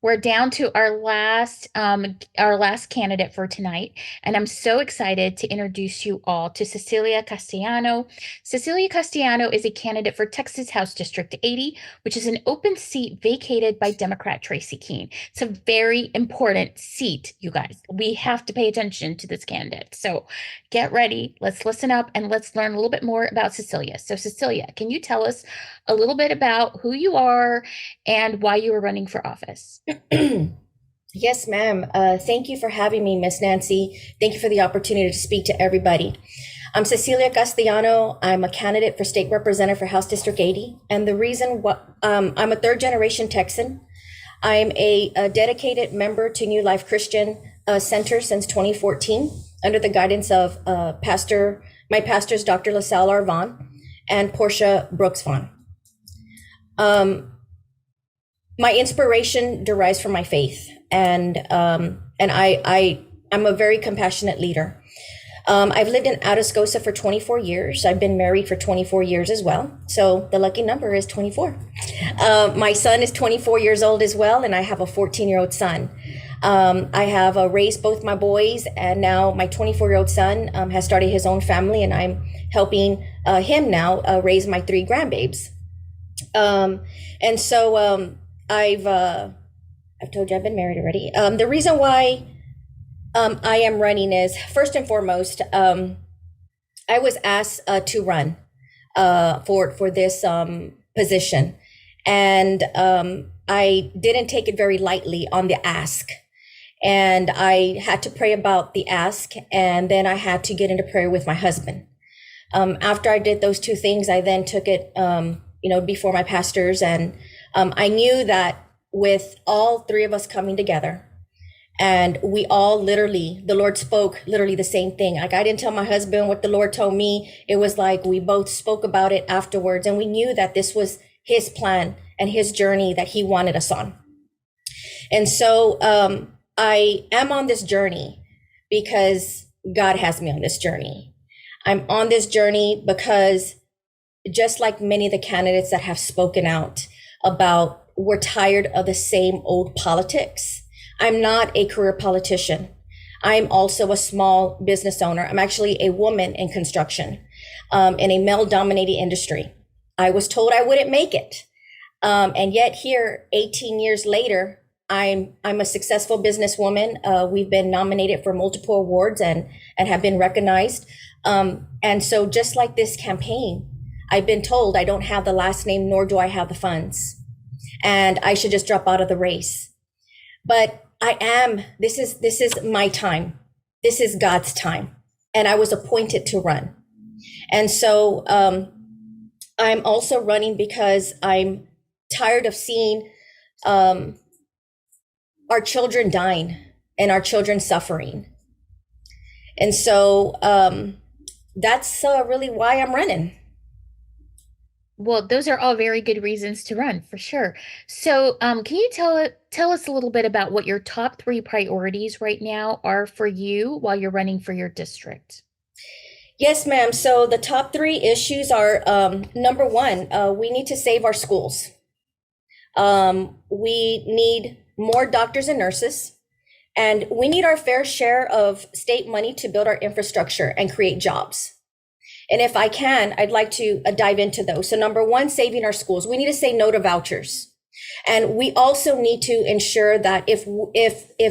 We're down to our last candidate for tonight, and I'm so excited to introduce you all to Cecilia Castellano. Cecilia Castellano is a candidate for Texas House District 80, which is an open seat vacated by Democrat Tracy Keene. It's a very important seat, you guys. We have to pay attention to this candidate. So get ready. Let's listen up and let's learn a little bit more about Cecilia. So, Cecilia, can you tell us a little bit about who you are and why you are running for office? Yes, ma'am. Thank you for having me, Miss Nancy. Thank you for the opportunity to speak to everybody. I'm Cecilia Castellano. I'm a candidate for state representative for House District 80. And the reason I'm a third generation Texan. I'm a dedicated member to New Life Christian Center since 2014 under the guidance of my pastors, Dr. LaSalle R. Vaughn and Portia Brooks Vaughn. My inspiration derives from my faith, and I'm a very compassionate leader. I've lived in Atascosa for 24 years. I've been married for 24 years as well. So the lucky number is 24. My son is 24 years old as well, and I have a 14-year-old son. I have raised both my boys, and now my 24-year-old son has started his own family, and I'm helping him now raise my 3 grandbabies. I've told you I've been married already. The reason why I am running is, first and foremost, I was asked to run for this position, and I didn't take it very lightly on the ask. And I had to pray about the ask, and then I had to get into prayer with my husband. After I did those 2 things, I then took it, before my pastors, and I knew that with all 3 of us coming together, and we all the Lord spoke literally the same thing. Like, I didn't tell my husband what the Lord told me. It was like we both spoke about it afterwards, and we knew that this was his plan and his journey that he wanted us on. And so I am on this journey because God has me on this journey. I'm on this journey because, just like many of the candidates that have spoken out about, we're tired of the same old politics. I'm not a career politician. I'm also a small business owner. I'm actually a woman in construction, in a male-dominated industry. I was told I wouldn't make it. And yet here, 18 years later, I'm a successful businesswoman. We've been nominated for multiple awards and have been recognized. And so just like this campaign, I've been told I don't have the last name, nor do I have the funds, and I should just drop out of the race. But this is my time. This is God's time. And I was appointed to run. And so I'm also running because I'm tired of seeing our children dying and our children suffering. And so that's really why I'm running. Well, those are all very good reasons to run, for sure. So, can you tell us a little bit about what your top 3 priorities right now are for you while you're running for your district? Yes, ma'am. So the top 3 issues are, number 1, we need to save our schools. We need more doctors and nurses, and we need our fair share of state money to build our infrastructure and create jobs. And if I can, I'd like to dive into those. So number 1, saving our schools. We need to say no to vouchers. And we also need to ensure that if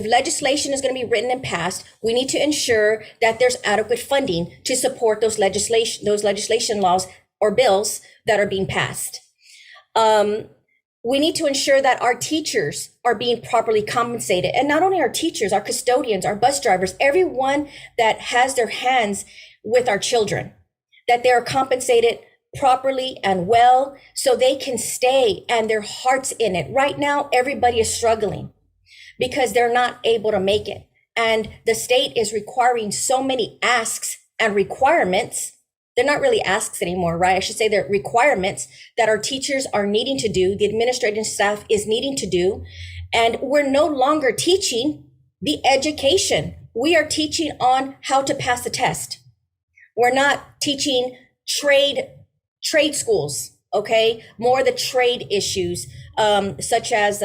legislation is going to be written and passed, we need to ensure that there's adequate funding to support those legislation laws or bills that are being passed. We need to ensure that our teachers are being properly compensated. And not only our teachers, our custodians, our bus drivers, everyone that has their hands with our children, that they are compensated properly and well so they can stay and their heart's in it. Right now, everybody is struggling because they're not able to make it. And the state is requiring so many asks and requirements. They're not really asks anymore, right? I should say they're requirements that our teachers are needing to do, the administrative staff is needing to do. And we're no longer teaching the education. We are teaching on how to pass the test. We're not teaching trade schools, okay? More the trade issues, such as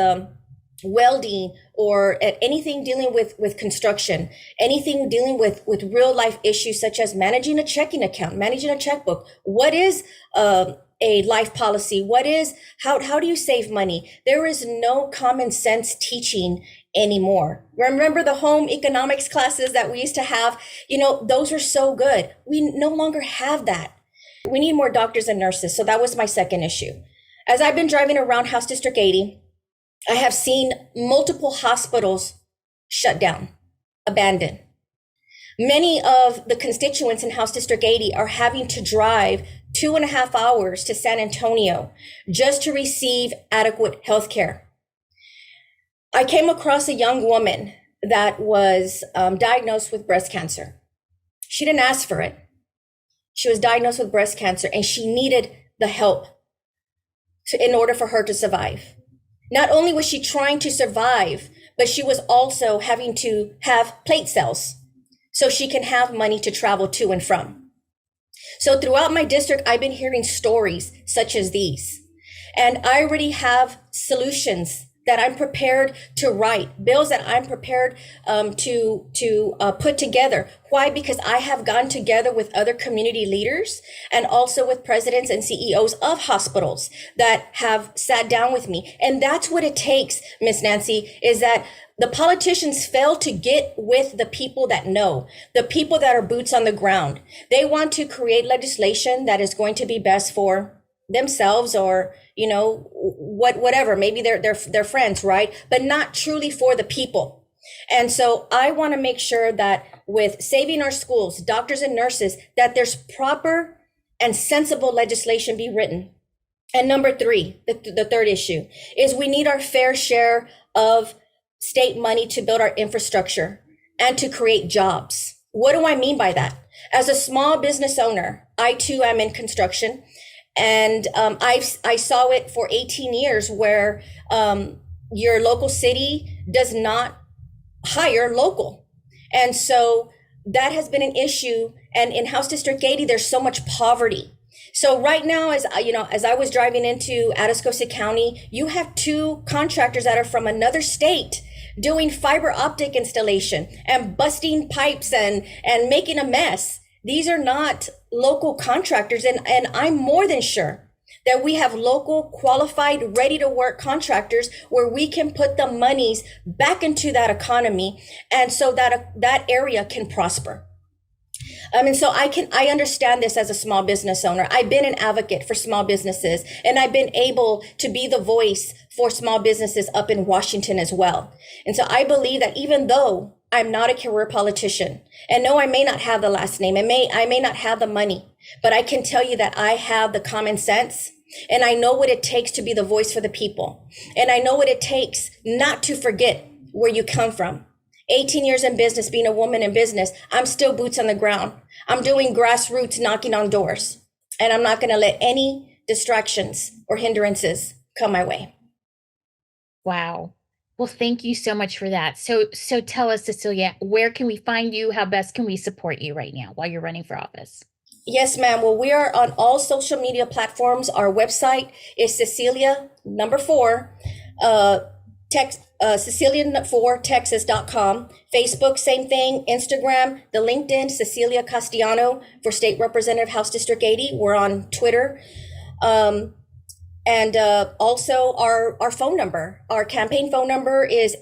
welding or anything dealing with construction, anything dealing with real life issues such as managing a checking account, managing a checkbook. What is a life policy? What is how do you save money? There is no common sense teaching anymore. Remember the home economics classes that we used to have? Those were so good. We no longer have that. We need more doctors and nurses. So that was my second issue. As I've been driving around House District 80, I have seen multiple hospitals shut down, abandoned. Many of the constituents in House District 80 are having to drive 2.5 hours to San Antonio just to receive adequate health care. I came across a young woman that was diagnosed with breast cancer. She didn't ask for it. She was diagnosed with breast cancer and she needed the help in order for her to survive. Not only was she trying to survive, but she was also having to have plate cells so she can have money to travel to and from. So throughout my district, I've been hearing stories such as these. And I already have solutions that I'm prepared to write, bills that I'm prepared to put together. Why? Because I have gotten together with other community leaders and also with presidents and CEOs of hospitals that have sat down with me. And that's what it takes, Miss Nancy, is that the politicians fail to get with the people that know, the people that are boots on the ground. They want to create legislation that is going to be best for themselves or whatever, maybe they're friends, right? But not truly for the people. And so I want to make sure that with saving our schools, doctors and nurses, that there's proper and sensible legislation be written. And number three, the third issue is we need our fair share of state money to build our infrastructure and to create jobs. What do I mean by that? As a small business owner, I too am in construction. And I saw it for 18 years where your local city does not hire local. And so that has been an issue. And in House District 80, there's so much poverty. So right now, as I was driving into Atascosa County, you have two contractors that are from another state doing fiber optic installation and busting pipes and making a mess. These are not local contractors. And I'm more than sure that we have local, qualified, ready to work contractors where we can put the monies back into that economy. And so that area can prosper. And so I understand this as a small business owner. I've been an advocate for small businesses, and I've been able to be the voice for small businesses up in Washington as well. And so I believe that even though I'm not a career politician, and no, I may not have the last name, I may not have the money, but I can tell you that I have the common sense, and I know what it takes to be the voice for the people. And I know what it takes not to forget where you come from. 18 years in business, being a woman in business, I'm still boots on the ground. I'm doing grassroots knocking on doors, and I'm not going to let any distractions or hindrances come my way. Wow. Well, thank you so much for that. So tell us, Cecilia, where can we find you? How best can we support you right now while you're running for office? Yes, ma'am. Well, we are on all social media platforms. Our website is Cecilia, number 4, Cecilia4Texas.com. Facebook, same thing. Instagram, the LinkedIn, Cecilia Castellano for State Representative House District 80. We're on Twitter. And also our phone number. Our campaign phone number is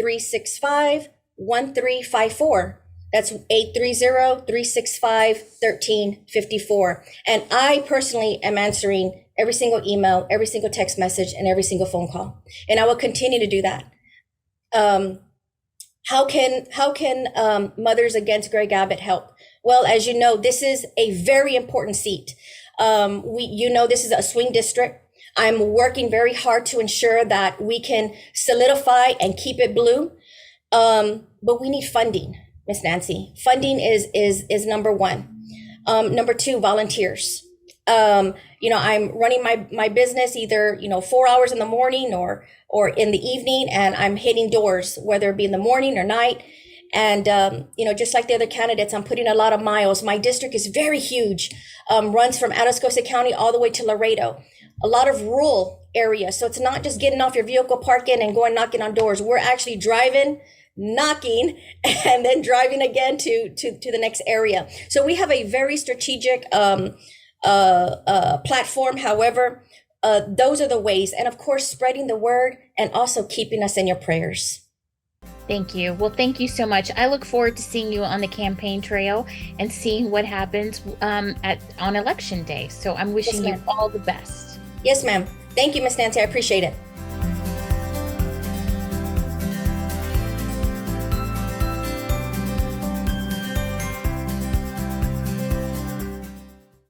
830-365-1354. That's 830-365-1354. And I personally am answering every single email, every single text message, and every single phone call. And I will continue to do that. How can Mothers Against Greg Abbott help? Well, as you know, this is a very important seat. This is a swing district. I'm working very hard to ensure that we can solidify and keep it blue. But we need funding, Miss Nancy. Funding is number one. Number two, volunteers. I'm running my business either 4 hours in the morning or in the evening, and I'm hitting doors, whether it be in the morning or night. And just like the other candidates, I'm putting a lot of miles. My district is very huge, runs from Atascosa County all the way to Laredo. a lot of rural areas. So it's not just getting off your vehicle, parking, and going knocking on doors. We're actually driving, knocking, and then driving again to the next area. So we have a very strategic platform. However, those are the ways, and of course, spreading the word and also keeping us in your prayers. Thank you. Well, thank you so much. I look forward to seeing you on the campaign trail and seeing what happens on election day. So I'm Yes, wishing you ma'am. all the best. Yes, ma'am. Thank you, Miss Nancy. I appreciate it.